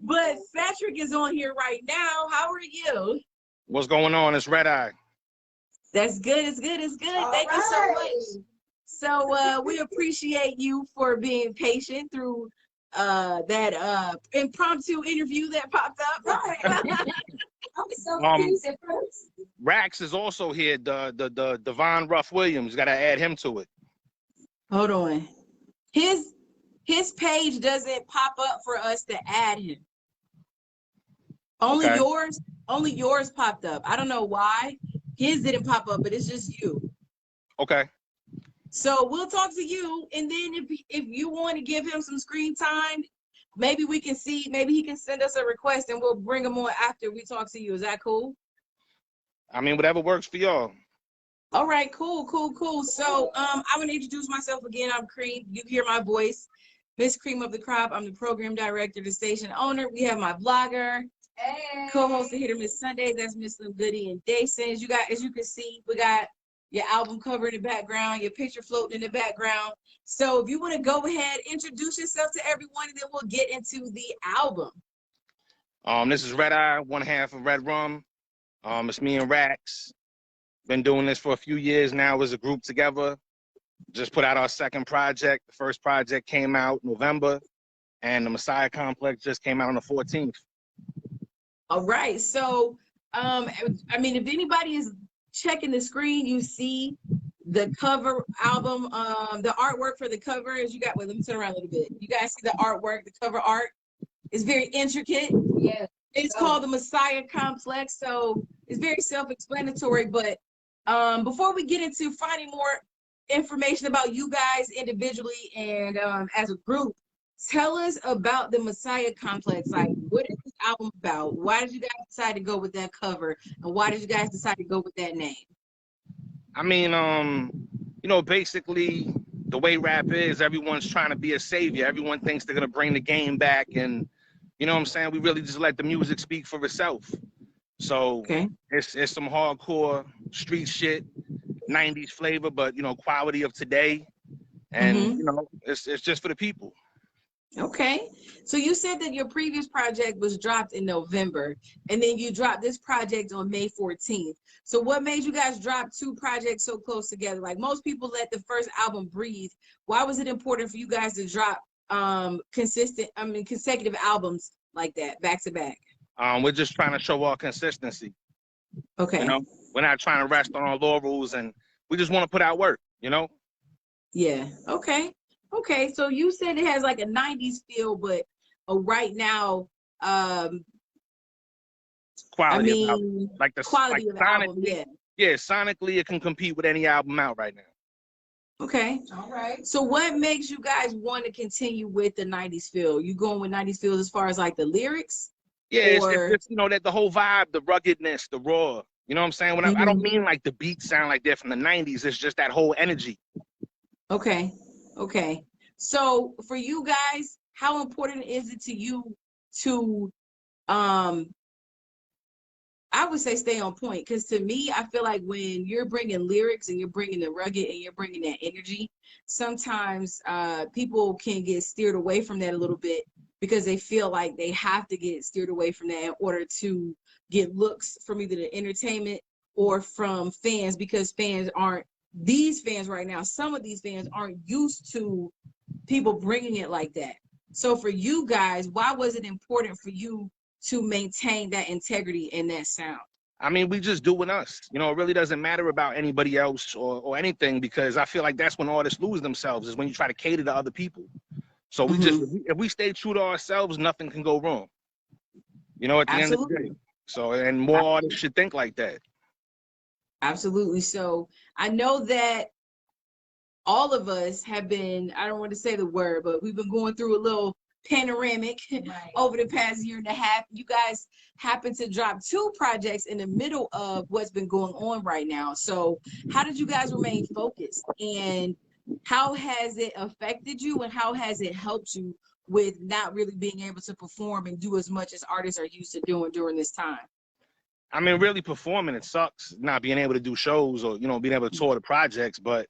But Patrick is on here right now. How are you? What's going on? It's Red Eye. That's good. It's good. It's good. Thank you so much. So we appreciate you for being patient through that impromptu interview that popped up. I was so confused at first. Rax is also here. The Devon Ruff Williams. Got to add him to it. Hold on. His page doesn't pop up for us to add him. Only yours popped up. I don't know why. His didn't pop up, but it's just you. Okay. So we'll talk to you, and then if you want to give him some screen time, maybe we can see, maybe he can send us a request and we'll bring him on after we talk to you. Is that cool? I mean, whatever works for y'all. All right, cool. So I'm gonna introduce myself again. I'm Cream. You hear my voice, Miss Cream of the Crop. I'm the program director, the station owner. We have my blogger, co-host of Hit or Miss Sundays. That's Miss Slim Goody and Dason. As you can see, we got your album cover in the background, your picture floating in the background. So if you want to go ahead, introduce yourself to everyone, and then we'll get into the album. This is Red Eye, one half of Redrum. It's me and Rax. Been doing this for a few years now as a group together. Just put out our second project. The first project came out November, and the Messiah Complex just came out on the 14th. All right. So, I mean, if anybody is checking the screen, you see the cover album, the artwork for the cover. As you got, let me turn around a little bit. You guys see the artwork, the cover art is very intricate. Yeah. It's called the Messiah Complex, so it's very self-explanatory. But before we get into finding more information about you guys individually and as a group, tell us about the Messiah Complex. Like, what is this album about? Why did you guys decide to go with that cover? And why did you guys decide to go with that name? I mean, you know, basically the way rap is, everyone's trying to be a savior. Everyone thinks they're gonna bring the game back, and you know what I'm saying? We really just let the music speak for itself. So it's some hardcore street shit, 90s flavor, but you know, quality of today. And you know, it's just for the people. Okay. So you said that your previous project was dropped in November, and then you dropped this project on May 14th. So what made you guys drop two projects so close together? Like, most people let the first album breathe. Why was it important for you guys to drop consecutive albums like that, back to back? We're just trying to show our consistency. Okay. You know, we're not trying to rest on our laurels, and we just want to put out work, you know? Yeah. Okay. So you said it has like a 90s feel, but right now, quality of album. Like the quality of album, yeah, sonically it can compete with any album out right now. Okay. All right. So what makes you guys want to continue with the 90s feel? You going with 90s feel as far as like the lyrics? Yeah, it's you know, that the whole vibe, the ruggedness, the raw. You know what I'm saying? When I don't mean like the beats sound like they're from the 90s. It's just that whole energy. Okay. So for you guys, how important is it to you to I would say stay on point? Because to me, I feel like when you're bringing lyrics and you're bringing the rugged and you're bringing that energy, sometimes people can get steered away from that a little bit because they feel like they have to get steered away from that in order to get looks from either the entertainment or from fans, because these fans right now, some of these fans aren't used to people bringing it like that. So for you guys, why was it important for you to maintain that integrity and that sound? I mean, we just doing us. You know, it really doesn't matter about anybody else or anything, because I feel like that's when artists lose themselves, is when you try to cater to other people. So we just, if we stay true to ourselves, nothing can go wrong. You know, at the end of the day. So, and more artists should think like that. Absolutely. So I know that all of us have been, I don't want to say the word, but we've been going through a little panoramic over the past year and a half. You guys happen to drop two projects in the middle of what's been going on right now. So how did you guys remain focused, and how has it affected you, and how has it helped you with not really being able to perform and do as much as artists are used to doing during this time? I mean, really performing, it sucks not being able to do shows or, you know, being able to tour the projects, but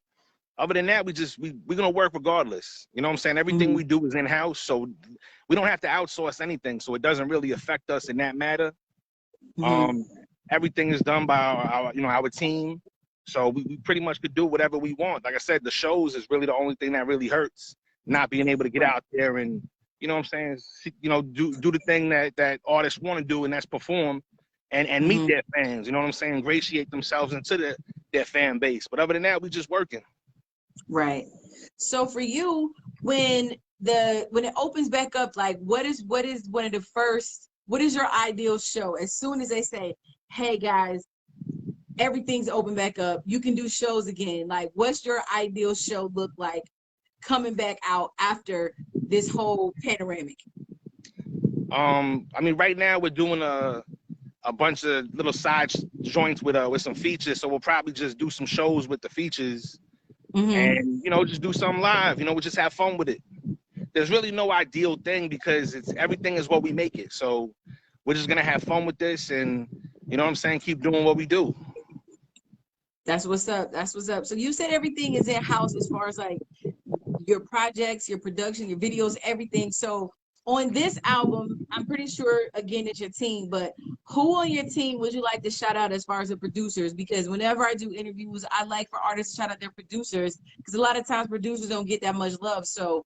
other than that, we're gonna work regardless. You know what I'm saying? Everything we do is in house, so we don't have to outsource anything. So it doesn't really affect us in that matter. Everything is done by our team. So we pretty much could do whatever we want. Like I said, the shows is really the only thing that really hurts. Not being able to get out there and, you know what I'm saying, do the thing that artists want to do, and that's perform and meet their fans, you know what I'm saying, ingratiate themselves into their fan base. But other than that, we just working. Right. So for you, when it opens back up, like what is one of the first, what is your ideal show? As soon as they say, hey guys, everything's open back up, you can do shows again. Like, what's your ideal show look like coming back out after this whole panoramic? I mean, right now we're doing a bunch of little side joints with some features. So we'll probably just do some shows with the features and, just do something live. We'll just have fun with it. There's really no ideal thing because everything is what we make it. So we're just going to have fun with this and, you know what I'm saying, keep doing what we do. That's what's up. That's what's up. So you said everything is in-house as far as like your projects, your production, your videos, everything. So on this album, I'm pretty sure, again, it's your team, but who on your team would you like to shout out as far as the producers? Because whenever I do interviews, I like for artists to shout out their producers because a lot of times producers don't get that much love. So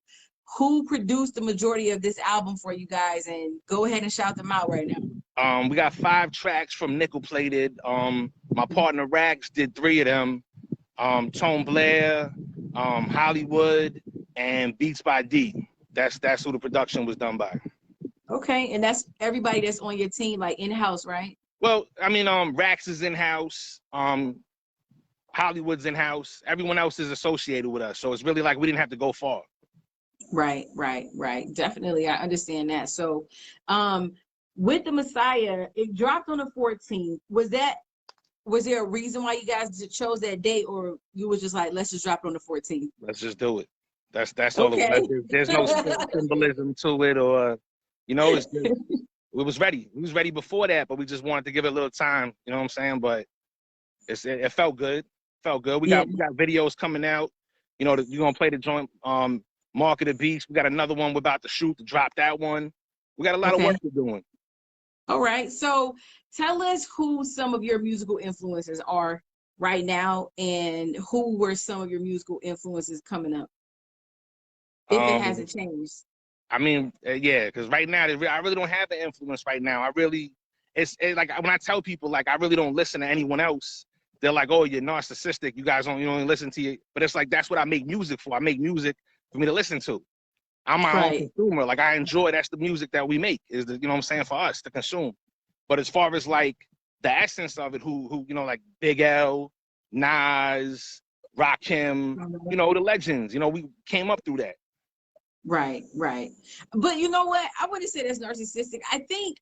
who produced the majority of this album for you guys? And go ahead and shout them out right now. We got 5 tracks from Nickel Plated. My partner Rax did 3 of them. Tone Blair, Hollywood, and Beats by D. That's who the production was done by. Okay, and that's everybody that's on your team, like in-house, right? Well, I mean, Rax is in-house. Hollywood's in-house. Everyone else is associated with us, so it's really like we didn't have to go far. Right. Definitely, I understand that. So, with the Messiah, it dropped on the 14th. Was there a reason why you guys chose that date, or you was just like, let's just drop it on the 14th? Let's just do it. That's all. Okay. There's no symbolism to it, or it was ready. We was ready before that, but we just wanted to give it a little time. You know what I'm saying? But it felt good. We got videos coming out. You're gonna play the joint. Mark of the Beast. We got another one we're about to shoot to drop that one. We got a lot of work we're doing. All right. So tell us who some of your musical influences are right now, and who were some of your musical influences coming up, if it hasn't changed. I mean, yeah, because right now I really don't have an influence right now. It's like when I tell people like I really don't listen to anyone else, they're like, oh, you're narcissistic. You guys don't listen to you. But it's like that's what I make music for. I make music for me to listen to. I'm my own consumer. Like I enjoy, that's the music that we make, is the, you know what I'm saying, for us to consume. But as far as like the essence of it, who like Big L, Nas, Rakim, the legends, we came up through that. Right. But you know what? I wouldn't say that's narcissistic. I think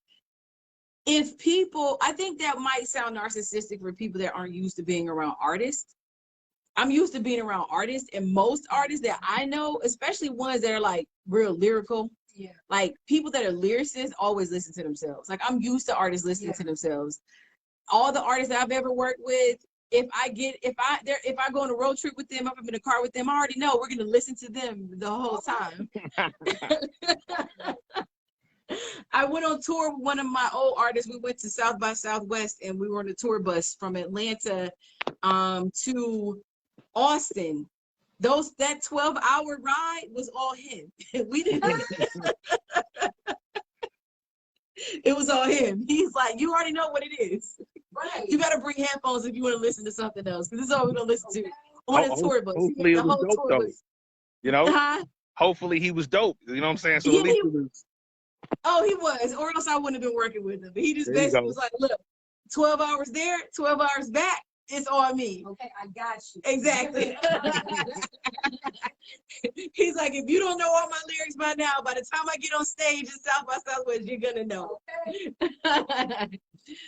that might sound narcissistic for people that aren't used to being around artists. I'm used to being around artists, and most artists that I know, especially ones that are like real lyrical, like people that are lyricists always listen to themselves. Like I'm used to artists listening to themselves. All the artists that I've ever worked with, if I go on a road trip with them, if I'm in a car with them, I already know we're gonna listen to them the whole time. I went on tour with one of my old artists. We went to South by Southwest, and we were on a tour bus from Atlanta to Austin. That 12-hour ride was all him. We didn't. It was all him. He's like, you already know what it is. Right. You got to bring headphones if you want to listen to something else, because this is all we're gonna listen to on a tour bus. Hopefully it was dope, though. Hopefully he was dope. You know what I'm saying? So at least it was. Oh, he was, or else I wouldn't have been working with him. But he just basically was like, look, 12 hours there, 12 hours back. It's on me. Okay, I got you. Exactly. He's like, if you don't know all my lyrics by now, by the time I get on stage in South by Southwest, you're gonna know. Okay.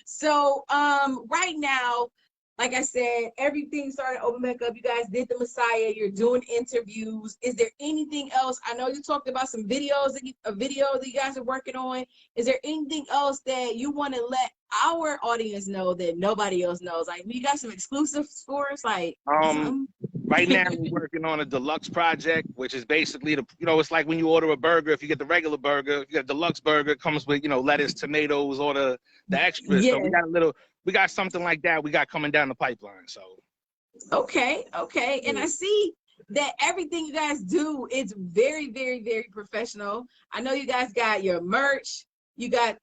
So right now, like I said, everything started to open back up. You guys did the Messiah. You're doing interviews. Is there anything else? I know you talked about some videos, a video that you guys are working on. Is there anything else that you want to let our audience know that nobody else knows? Like, you got some exclusives for us? Like, right Right now, we're working on a deluxe project, which is basically it's like when you order a burger. If you get the regular burger, if you get a deluxe burger, it comes with lettuce, tomatoes, or the extras. So Yes. we got something like that. We got coming down the pipeline. So Okay. And I see that everything you guys do is very, very, very professional. I know you guys got your merch. You got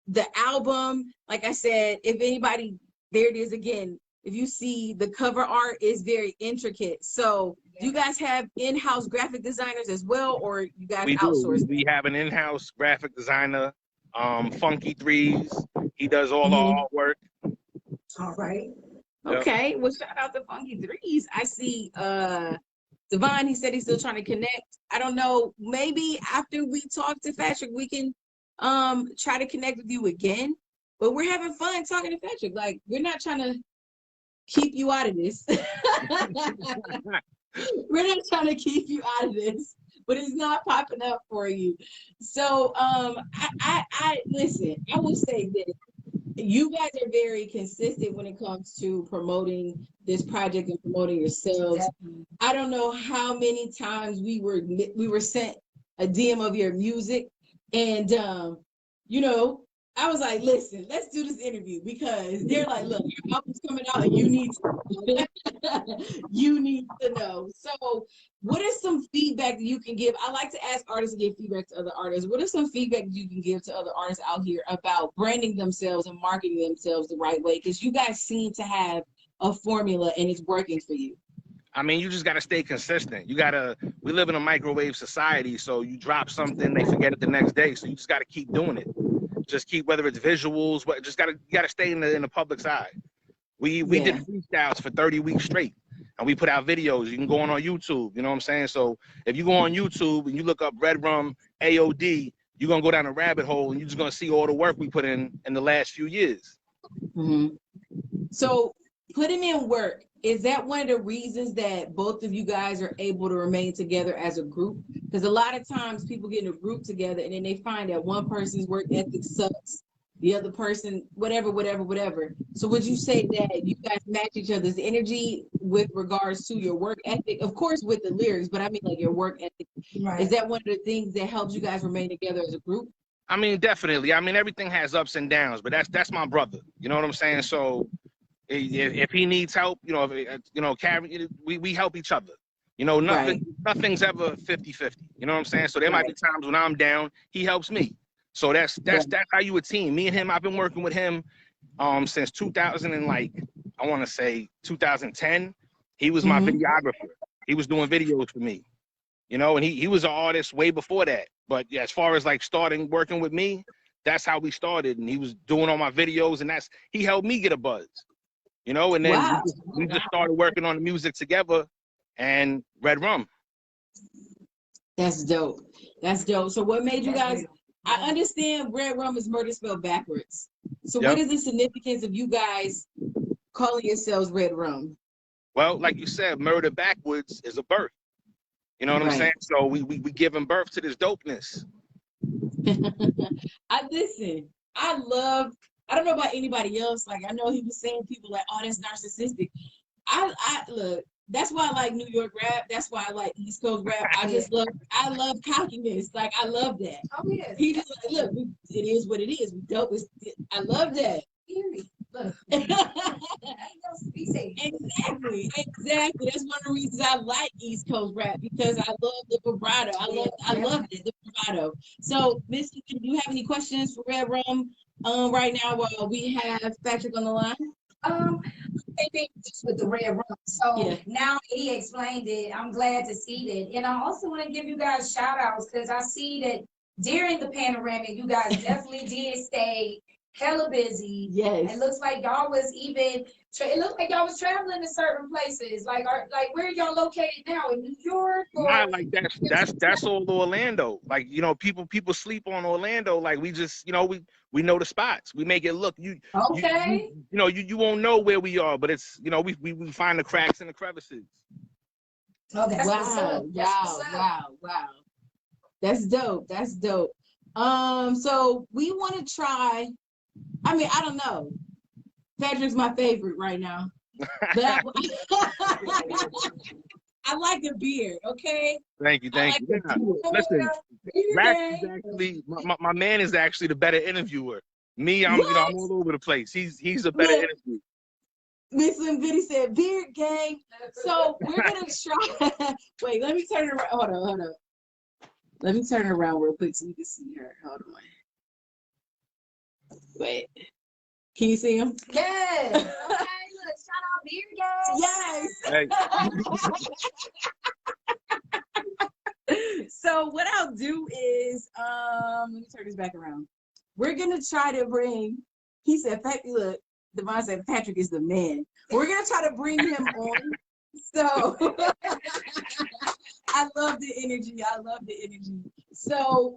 the album. Like I said, if anybody, there it is again. If you see, the cover art is very intricate. So do you guys have in-house graphic designers as well, or you guys outsource? We have an in-house graphic designer, Funky Threes. He does all our artwork. All right. Okay. Yep. Well, shout out to Funky Threes. I see Devon, he said he's still trying to connect. I don't know. Maybe after we talk to Patrick, we can try to connect with you again. But we're having fun talking to Patrick. Like, we're not trying to keep you out of this. We're not trying to keep you out of this, but it's not popping up for you. So I listen, I will say this. You guys are very consistent when it comes to promoting this project and promoting yourselves. Definitely. I don't know how many times we were sent a DM of your music, and I was like, listen, let's do this interview, because they're like, look, your album's coming out and you need to know. So what is some feedback that you can give? I like to ask artists to give feedback to other artists. What is some feedback you can give to other artists out here about branding themselves and marketing themselves the right way? Because you guys seem to have a formula and it's working for you. I mean, you just got to stay consistent. We live in a microwave society, so you drop something, they forget it the next day. So you just got to keep doing it. Just keep, whether it's visuals, but you gotta stay in the public's eye. We did freestyles for 30 weeks straight, and we put out videos. You can go on our YouTube, you know what I'm saying? So if you go on YouTube and you look up Redrum AOD, you're gonna go down a rabbit hole, and you're just gonna see all the work we put in the last few years. So putting in work, is that one of the reasons that both of you guys are able to remain together as a group? Because a lot of times people get in a group together and then they find that one person's work ethic sucks, the other person, whatever. So would you say that you guys match each other's energy with regards to your work ethic? Of course, with the lyrics, but I mean like your work ethic. Right. Is that one of the things that helps you guys remain together as a group? I mean, definitely. I mean, everything has ups and downs, but that's my brother. You know what I'm saying? So if he needs help, carry, we help each other. Nothing's ever 50-50. You know what I'm saying? So there might be times when I'm down, he helps me. So that's how you a team. Me and him, I've been working with him since 2010. He was my videographer. He was doing videos for me. And he was an artist way before that. But as far as like starting working with me, that's how we started. And he was doing all my videos, and he helped me get a buzz. And then we just started working on the music together, and Redrum. That's dope. So what made you guys, I understand Redrum is murder spelled backwards. So what is the significance of you guys calling yourselves Redrum? Well, like you said, murder backwards is a birth. You know what I'm saying? So we giving birth to this dopeness. I don't know about anybody else. Like, I know he was saying people like, oh, that's narcissistic. I look, that's why I like New York rap. That's why I like East Coast rap. I love cockiness. Like, I love that. Oh, yes. He just like, look, it is what it is. We dope. I love that. Look. Exactly. That's one of the reasons I like East Coast rap, because I love the vibrato. I love it, the vibrato. So, Miss, do you have any questions for Redrum right now while we have Patrick on the line? I think just with the Redrum. So now he explained it, I'm glad to see that. And I also want to give you guys shout outs, because I see that during the panoramic, you guys definitely did stay hella busy. Yes. It looks like y'all was traveling to certain places. Like where y'all located now, in New York? Or? Nah, like that's all Orlando. Like, people sleep on Orlando. Like, we just, we know the spots. We make it look you won't know where we are, but it's we find the cracks and the crevices. Oh, wow. That's dope. So we want to try. I mean, I don't know. Patrick's my favorite right now. But I like a beard, okay? Thank you. Yeah. Listen, Rax is actually my man is actually the better interviewer. Me, I'm I'm all over the place. He's a better interviewer. Miss Vinny said beard gang. So we're gonna try. Wait, let me turn it around. Hold on. Let me turn it around real quick so you can see her. Hold on. Wait. Can you see him? Yes. Okay, look, shout out beard gang. Yes. Hey. So what I'll do is let me turn this back around. We're gonna try to bring, he said, look, Devon said Patrick is the man. We're gonna try to bring him on. So I love the energy. So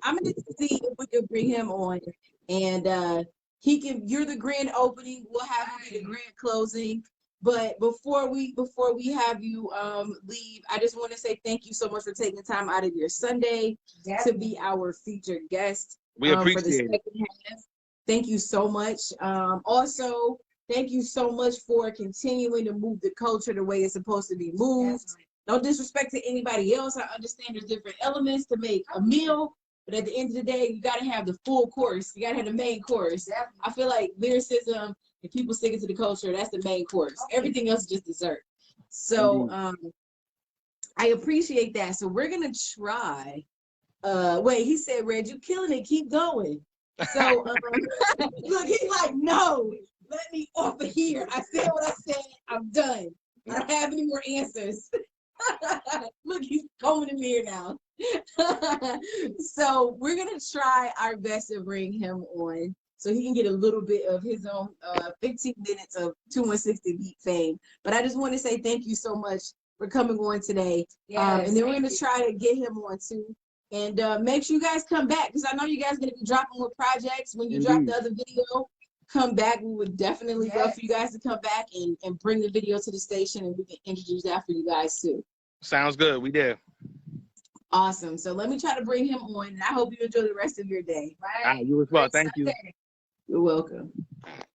I'm gonna see if we can bring him on, and you're the grand opening. We'll have you be the grand closing. But before we have you leave, I just want to say thank you so much for taking time out of your Sunday to be our featured guest. We appreciate for the second half. Thank you so much. Also, thank you so much for continuing to move the culture the way it's supposed to be moved. No disrespect to anybody else. I understand there's different elements to make a meal, but at the end of the day, you got to have the full course. You got to have the main course. I feel like lyricism, if people sticking to the culture, that's the main course. Everything else is just dessert. So I appreciate that. So we're gonna try. Wait, he said, Red, you killing it. Keep going. So look, he's like, no, let me off of here. I said what I said. I'm done. I don't have any more answers. Look, he's combing the mirror now. So we're gonna try our best to bring him on so he can get a little bit of his own 15 minutes of 260 beat fame. But I just want to say thank you so much for coming on today. And then we're gonna try to get him on too. And make sure you guys come back, because I know you guys are going to be dropping more projects. When you drop the other video, come back. We would definitely love for you guys to come back and bring the video to the station, and we can introduce that for you guys too. Sounds good. We did. Awesome. So let me try to bring him on, and I hope you enjoy the rest of your day. You as well. Thank you. You're welcome.